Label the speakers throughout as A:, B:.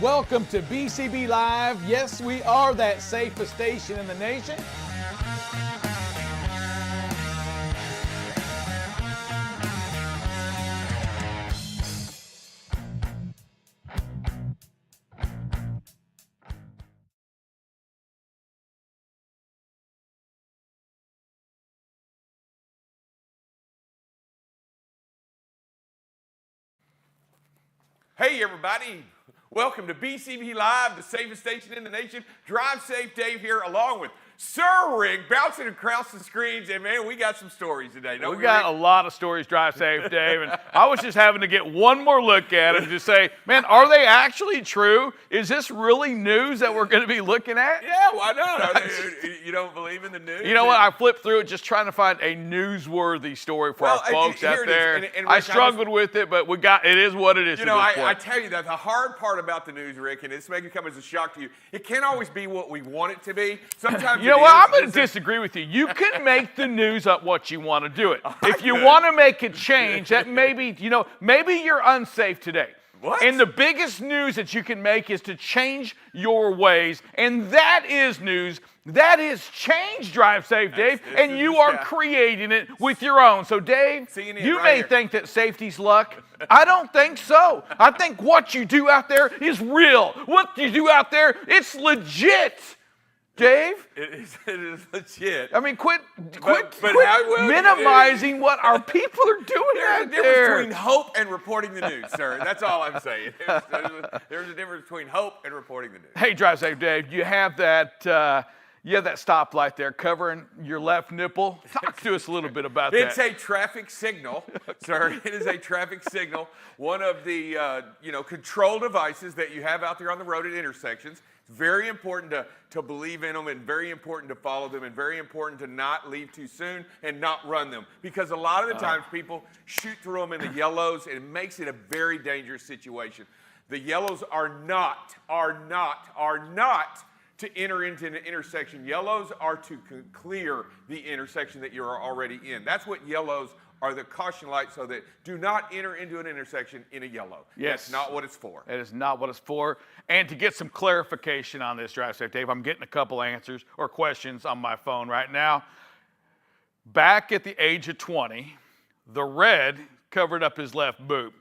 A: Welcome to BCB Live. Yes, we are that safest station in the nation.
B: Hey everybody, welcome to BCB Live, the safest station in the nation. Drive Safe Dave here along with Sir Rick, bouncing across the screens, and man, we got some stories today, don't we?
C: We got a lot of stories, Drive Safe Dave, and I was just having to get one more look at them to say, man, are they actually true? Is this really news that we're going to be looking at?
B: Yeah, why not? You don't believe in the news?
C: You know what? I flipped through it just trying to find a newsworthy story for our folks out there.
B: And
C: I
B: Rick,
C: struggled with it, but it is what it is.
B: You know, I tell you that the hard part about the news, Rick, and it's making it come as a shock to you, it can't always be what we want it to be. Sometimes
C: you know what? I'm going to disagree with you. You can make the news up what you want to do it. If you want to make a change, that maybe you're unsafe today.
B: What?
C: And the biggest news that you can make is to change your ways. And that is news. That is change, Drive Safe, Dave. And you are creating it with your own. So, Dave, you may think that safety's luck. I don't think so. I think what you do out there is real. What you do out there, it's legit. Dave?
B: It is legit.
C: I mean, quit
B: how
C: minimizing what our people are doing out there.
B: There's a difference between hope and reporting the news, sir. That's all I'm saying. There's a difference between hope and reporting the news.
C: Hey, Drive Safe Dave, you have that stoplight there covering your left nipple. Talk to us a little bit about that.
B: It's a traffic signal, sir. It is a traffic signal. One of the control devices that you have out there on the road at intersections. It's very important to believe in them and very important to follow them and very important to not leave too soon and not run them. Because a lot of the times people shoot through them in the yellows and it makes it a very dangerous situation. The yellows are not to enter into an intersection. Yellows are to clear the intersection that you're already in. That's what yellows are, the caution lights, so that do not enter into an intersection in a yellow.
C: Yes.
B: That's not what it's for.
C: It is not what it's for. And to get some clarification on this, Drive Safe Dave, I'm getting a couple answers or questions on my phone right now. Back at the age of 20, the red covered up his left boob.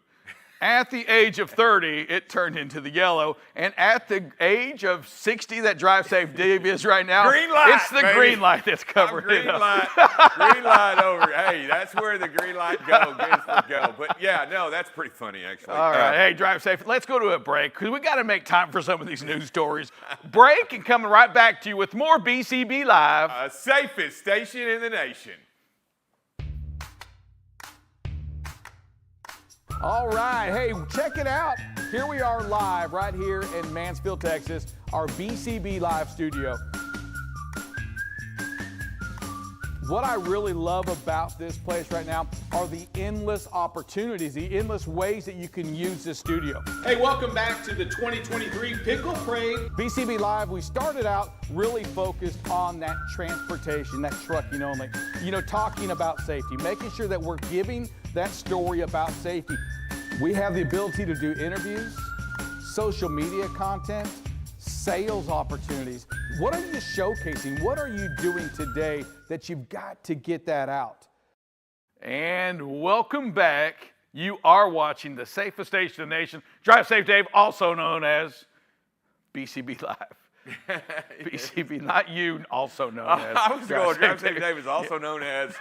C: At the age of 30, it turned into the yellow. And at the age of 60 that Drive Safe Dave is right now,
B: green light,
C: it's the green light that's covering it up.
B: Green light over. Hey, that's where the green light goes for go. But yeah, no, that's pretty funny actually.
C: All right, hey, Drive Safe, let's go to a break because we got to make time for some of these news stories. Break and coming right back to you with more BCB Live.
B: Safest station in the nation.
A: All right, hey, check it out. Here we are live right here in Mansfield, Texas, our BCB Live studio. What I really love about this place right now are the endless opportunities, the endless ways that you can use this studio.
D: Hey, welcome back to the 2023 Pickle Parade.
A: BCB Live, we started out really focused on that transportation, that trucking only. Talking about safety, making sure that we're giving that story about safety. We have the ability to do interviews, social media content, sales opportunities. What are you showcasing? What are you doing today that you've got to get that out?
C: And welcome back. You are watching the safest station in the nation, Drive Safe Dave, also known as BCB Live. BCB, not you, also known as.
B: I was going, Drive Safe Dave is also known as,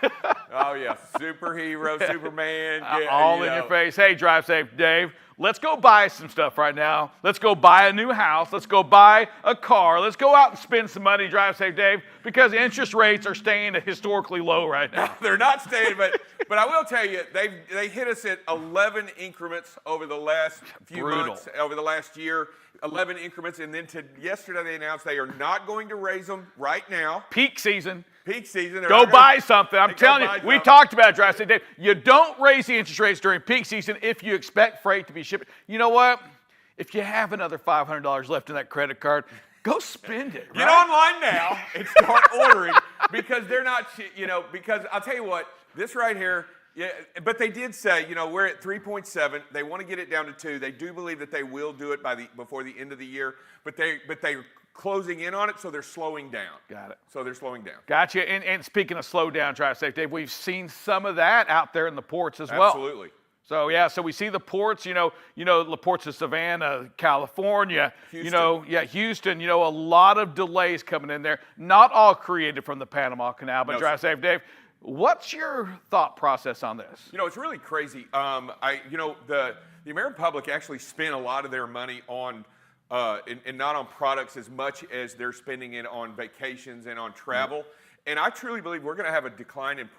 B: superhero, Superman. Yeah,
C: all in your face. Hey, Drive Safe Dave, let's go buy some stuff right now. Let's go buy a new house. Let's go buy a car. Let's go out and spend some money, Drive Safe Dave, because interest rates are staying historically low right now.
B: They're not staying, but I will tell you, they hit us at 11 increments over the last few months, over the last year. 11 increments, and then yesterday they announced they are not going to raise them right now.
C: Peak season.
B: Go
C: buy something. I'm telling you, we talked about it, Drive Safe Dave. You don't raise the interest rates during peak season if you expect freight to be shipped. You know what? If you have another $500 left in that credit card, go spend it.
B: Get online now and start ordering because they're not, because I'll tell you what, this right here, Yeah, but they did say, you know, we're at 3.7. They want to get it down to 2. They do believe that they will do it before the end of the year, but they're closing in on it, so they're slowing down.
C: Got it.
B: So they're slowing down.
C: Gotcha. And speaking of slow down, Drive Safe Dave, we've seen some of that out there in the ports as well.
B: Absolutely.
C: So yeah, so we see the ports, the ports of Savannah, California,
B: Houston.
C: Houston, a lot of delays coming in there. Not all created from the Panama Canal, but
B: No,
C: Drive Safe Dave, what's your thought process on this?
B: It's really crazy. The American public actually spent a lot of their money on, and not on products as much as they're spending it on vacations and on travel. Mm-hmm. And I truly believe we're going to have a decline in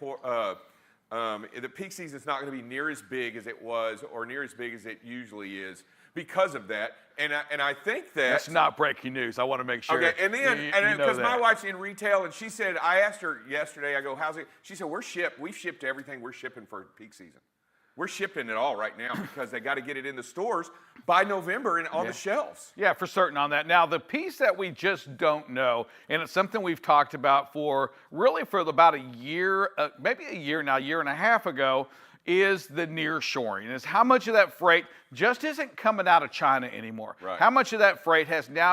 B: the peak season is not going to be near as big as it was or near as big as it usually is because of that. And I think
C: that's not breaking news. I want to make sure.
B: Okay, and then because my wife's in retail, and she said, I asked her yesterday, I go, how's it? She said, we've shipped everything we're shipping for peak season. We're shipping it all right now because they got to get it in the stores by November and on the shelves.
C: Yeah, for certain on that. Now, the piece that we just don't know, and it's something we've talked about for about a year, maybe a year now, year and a half ago, is the nearshoring. Is how much of that freight just isn't coming out of China anymore.
B: Right.
C: How much of that freight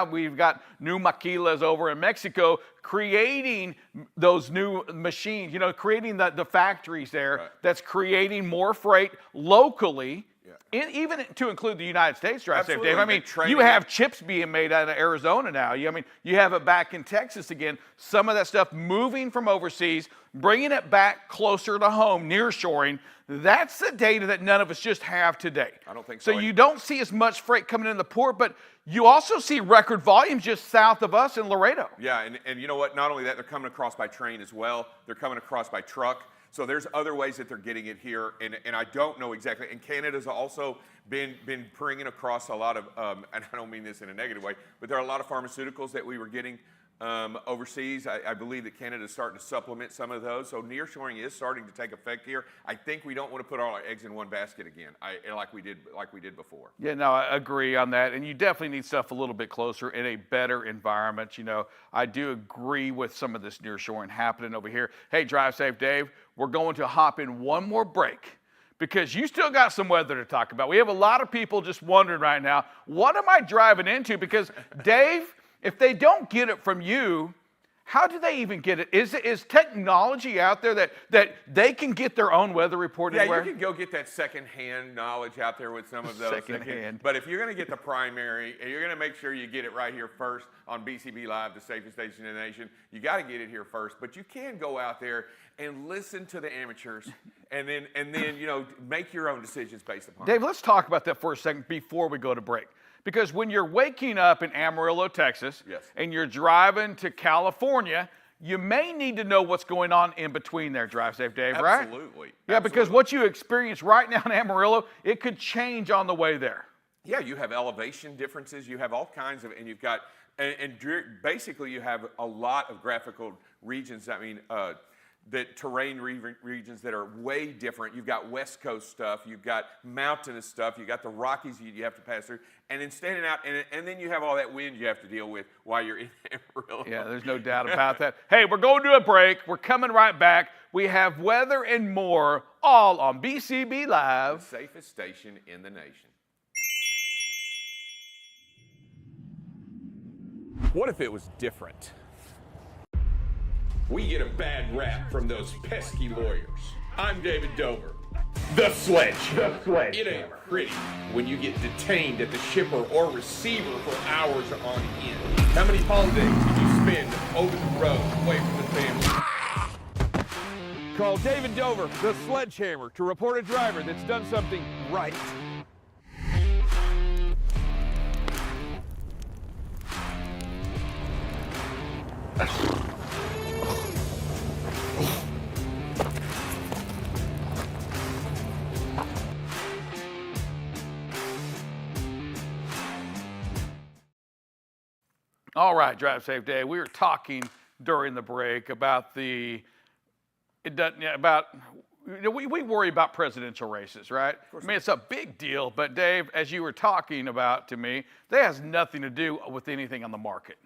C: we've got new maquilas over in Mexico creating those new machines, creating the factories there.
B: Right.
C: That's creating more freight locally. Even to include the United States, Drive Safe Dave. I mean, you have chips being made out of Arizona now. You have it back in Texas again. Some of that stuff moving from overseas, bringing it back closer to home, nearshoring. That's the data that none of us just have today.
B: I don't think so.
C: So you don't see as much freight coming in the port, but you also see record volumes just south of us in Laredo.
B: Yeah, and you know what? Not only that, they're coming across by train as well. They're coming across by truck. So there's other ways that they're getting it here, and I don't know exactly. And Canada's also been bringing across a lot of, and I don't mean this in a negative way, but there are a lot of pharmaceuticals that we were getting overseas. I believe that Canada's starting to supplement some of those. So nearshoring is starting to take effect here. I think we don't want to put all our eggs in one basket again, like we did before.
C: Yeah, no, I agree on that. And you definitely need stuff a little bit closer in a better environment. I do agree with some of this nearshoring happening over here. Hey, Drive Safe Dave, we're going to hop in one more break because you still got some weather to talk about. We have a lot of people just wondering right now, what am I driving into? Because Dave, if they don't get it from you, how do they even get it? Is technology out there that they can get their own weather report anywhere?
B: Yeah, you can go get that secondhand knowledge out there with some of those.
C: Secondhand.
B: But if you're going to get the primary, and you're going to make sure you get it right here first on BCB Live, the safest station in the nation, you got to get it here first. But you can go out there and listen to the amateurs, and then make your own decisions based upon it.
C: Dave, let's talk about that for a second before we go to break. Because when you're waking up in Amarillo, Texas, and you're driving to California, you may need to know what's going on in between there, Drive Safe Dave, right?
B: Absolutely.
C: Yeah, because what you experience right now in Amarillo, it could change on the way there.
B: Yeah, you have elevation differences. You have all kinds of, and you've got, basically you have a lot of graphical regions. I mean, that terrain regions that are way different. You've got West Coast stuff, you've got mountainous stuff, you've got the Rockies you have to pass through, and then standing out, and then you have all that wind you have to deal with while you're in Amarillo.
C: Yeah, there's no doubt about that. Hey, we're going to a break. We're coming right back. We have weather and more, all on BCB Live.
B: The safest station in the nation.
D: What if it was different? We get a bad rap from those pesky lawyers. I'm David Dover. The Sledge. It ain't pretty when you get detained at the shipper or receiver for hours on end. How many holidays did you spend over the road away from the family?
E: Call David Dover, the Sledgehammer, to report a driver that's done something right.
C: All right, Drive Safe Day. We were talking during the break about we worry about presidential races, right? I mean, it's a big deal, but Dave, as you were talking about to me, that has nothing to do with anything on the market.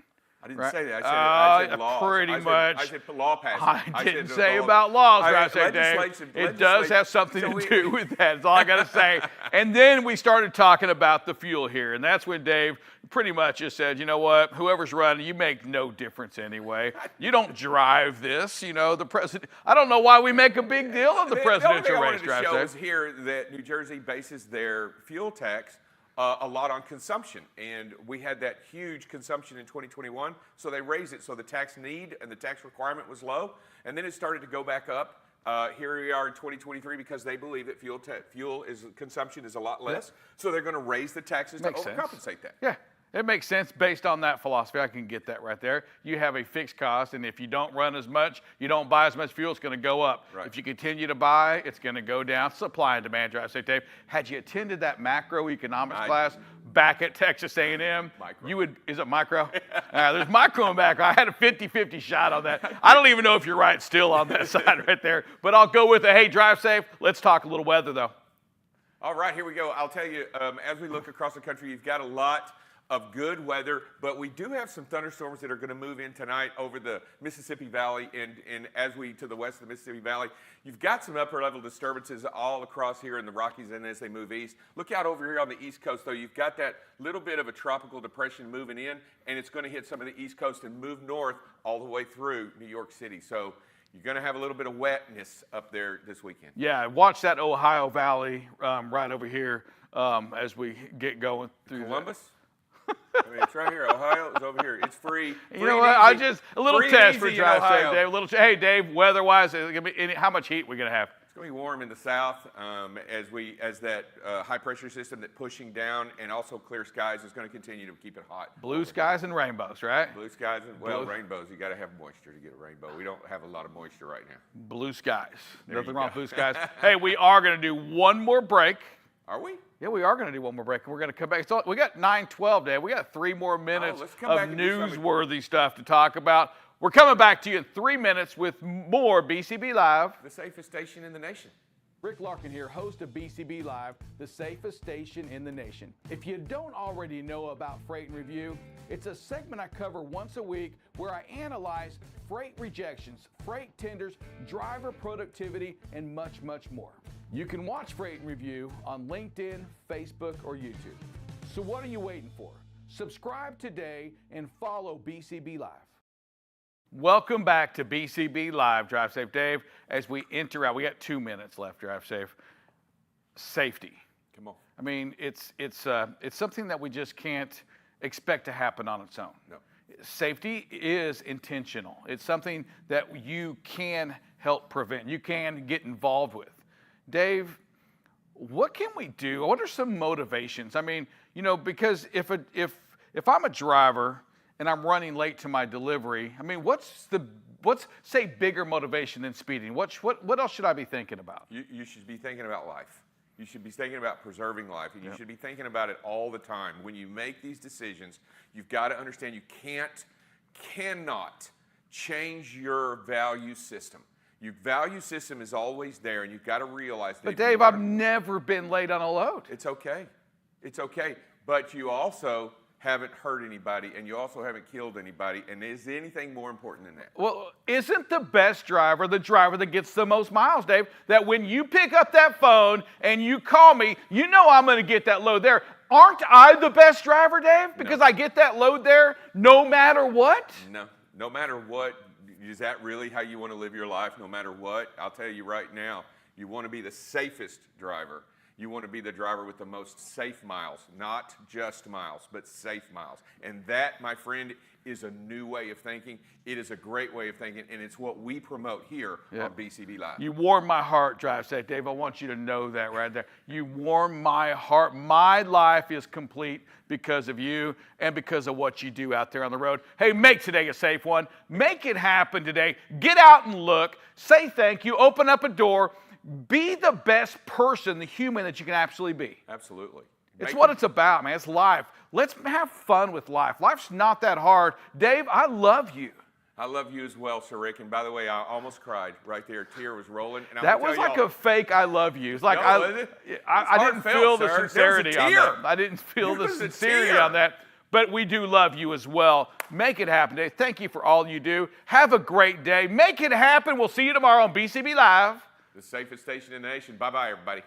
B: I didn't
C: Right.
B: say that. I said laws.
C: Pretty much.
B: I said law passing.
C: I didn't say about laws, I said, Dave. It does have something to do with that. That's all I got to say. And then we started talking about the fuel here. And that's when Dave pretty much just said, you know what, whoever's running, you make no difference anyway. You don't drive this. You know, the president. I don't know why we make a big deal of the presidential race drive.
B: The only thing I wanted to show is here that New Jersey bases their fuel tax a lot on consumption, and we had that huge consumption in 2021, so they raised it so the tax need and the tax requirement was low, and then it started to go back up. Here we are in 2023 because they believe that consumption is a lot less, so they're going to raise the taxes to overcompensate that.
C: Yeah. It makes sense based on that philosophy. I can get that right there. You have a fixed cost, and if you don't run as much, you don't buy as much fuel, it's going to go up.
B: Right.
C: If you continue to buy, it's going to go down. Supply and demand drive. Say, Dave, had you attended that macroeconomics class back at Texas A&M, you would, is it micro? There's micro and macro. I had a 50-50 shot on that. I don't even know if you're right still on that side right there, but I'll go with it. Hey, drive safe. Let's talk a little weather, though.
B: All right, here we go. I'll tell you, as we look across the country, you've got a lot of good weather, but we do have some thunderstorms that are going to move in tonight over the Mississippi Valley, and as we to the west of the Mississippi Valley, you've got some upper level disturbances all across here in the Rockies, and as they move east. Look out over here on the east coast, though. You've got that little bit of a tropical depression moving in, and it's going to hit some of the east coast and move north all the way through New York City. So you're going to have a little bit of wetness up there this weekend.
C: Yeah, watch that Ohio Valley right over here as we get going through
B: Columbus? I mean, it's right here. Ohio is over here. It's free.
C: You know what? A little test for drive safe, Dave. Hey, Dave, weather-wise, how much heat we gonna have?
B: It's going to be warm in the south as that high pressure system that's pushing down, and also clear skies is going to continue to keep it hot.
C: Blue skies and rainbows, right?
B: Blue skies and rainbows. You got to have moisture to get a rainbow. We don't have a lot of moisture right now.
C: Blue skies. Nothing wrong with blue skies. Hey, we are going to do one more break.
B: Are we?
C: Yeah, we are going to do one more break, and we're going to come back. So we got 9:12, Dave. We got 3 more minutes of newsworthy stuff to talk about. We're coming back to you in 3 minutes with more BCB Live.
B: The safest station in the nation.
A: Rick Larkin here, host of BCB Live, the safest station in the nation. If you don't already know about Freight and Review, it's a segment I cover once a week where I analyze freight rejections, freight tenders, driver productivity, and much, much more. You can watch Freight and Review on LinkedIn, Facebook, or YouTube. So what are you waiting for? Subscribe today and follow BCB Live.
C: Welcome back to BCB Live, Drive Safe Dave. As we enter out, we got 2 minutes left, Drive Safe. Safety.
B: Come on.
C: I mean, it's something that we just can't expect to happen on its own.
B: No.
C: Safety is intentional. It's something that you can help prevent. You can get involved with. Dave, what can we do? What are some motivations? I mean, you know, because if I'm a driver and I'm running late to my delivery, I mean, what's say bigger motivation than speeding? What else should I be thinking about?
B: You should be thinking about life. You should be thinking about preserving life, and you should be thinking about it all the time. When you make these decisions, you've got to understand you cannot change your value system. Your value system is always there, and you've got to realize that.
C: But Dave, I've never been late on a load.
B: It's okay. It's okay. But you also haven't hurt anybody, and you also haven't killed anybody, and is anything more important than that?
C: Well, isn't the best driver the driver that gets the most miles, Dave? That when you pick up that phone and you call me, you know I'm going to get that load there. Aren't I the best driver, Dave? Because I get that load there no matter what?
B: No. No matter what. Is that really how you want to live your life, no matter what? I'll tell you right now, you want to be the safest driver. You want to be the driver with the most safe miles, not just miles, but safe miles. And that, my friend, is a new way of thinking. It is a great way of thinking, and it's what we promote here on BCB Live.
C: You warm my heart, Drive Safe, Dave. I want you to know that right there. You warm my heart. My life is complete because of you and because of what you do out there on the road. Hey, make today a safe one. Make it happen today. Get out and look. Say thank you. Open up a door. Be the best person, the human that you can absolutely be.
B: Absolutely.
C: It's what it's about, man. It's life. Let's have fun with life. Life's not that hard. Dave, I love you.
B: I love you as well, Sir Rick. And by the way, I almost cried right there. A tear was rolling. And
C: that was like a fake I love you. It's like
B: I
C: didn't feel the sincerity on that. I didn't feel the sincerity on that. but we do love you as well. Make it happen, Dave. Thank you for all you do. Have a great day. Make it happen. We'll see you tomorrow on BCB Live.
B: The safest station in the nation. Bye-bye, everybody.